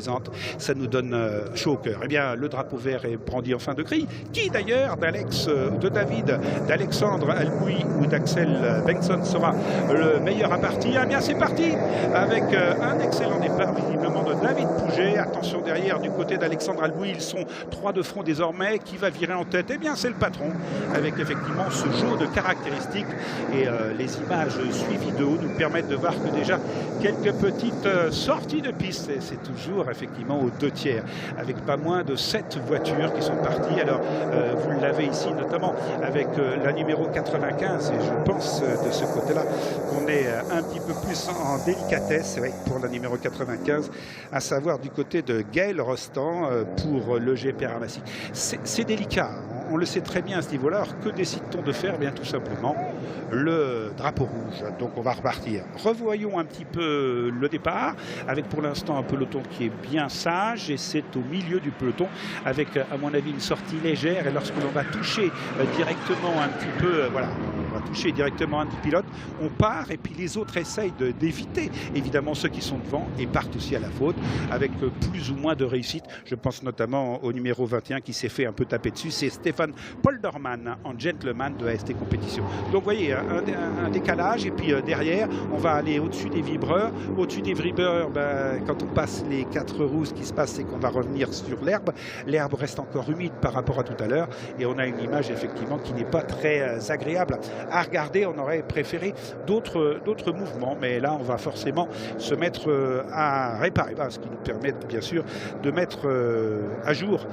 présente, ça nous donne chaud au cœur. Eh bien, le drapeau vert est brandi en fin de grille. Qui d'ailleurs, de David, d'Alexandre Alboui ou d'Axel Bengtsson sera le meilleur à partir? Eh bien, c'est parti avec un excellent départ visiblement de David Pouget. Attention derrière du côté d'Alexandre Alboui, ils sont 3 de front désormais. Qui va virer en tête? Eh bien, c'est le patron avec effectivement ce jeu de caractéristiques et les images suivies de haut nous permettent de voir que déjà quelques petites sorties de piste. C'est toujours effectivement aux 2 tiers avec pas moins de 7 voitures qui sont parties. Alors vous l'avez ici notamment avec la numéro 95 et je pense de ce côté-là qu'on est un petit peu plus en délicatesse, c'est vrai, pour la numéro 95, à savoir du côté de Gaël Rostand pour le GP Ramassi. C'est délicat, on le sait très bien à ce niveau-là. Alors que décide-t-on de faire? Bien tout simplement le drapeau rouge. Donc on va repartir. Revoyons un petit peu le départ avec pour l'instant un peloton qui est bien sage et c'est au milieu du peloton avec à mon avis une sortie légère et lorsque l'on va toucher directement un petit peu, voilà, on va toucher directement un petit pilote, on part et puis les autres essayent d'éviter évidemment ceux qui sont devant et partent aussi à la faute avec plus ou moins de réussite. Je pense notamment au numéro 21 qui s'est fait un peu taper dessus, c'est Stéphane Polderman en gentleman de AST Compétition. Donc vous voyez un décalage et puis derrière on va aller au-dessus des vibreurs. Au-dessus des vibreurs, quand on passe les 4 roues, ce qui se passe c'est qu'on va revenir sur l'herbe. L'herbe reste encore humide par rapport à tout à l'heure et on a une image effectivement qui n'est pas très agréable à regarder. On aurait préféré d'autres mouvements, mais là on va forcément se mettre à réparer, ce qui nous permet bien sûr de mettre à jour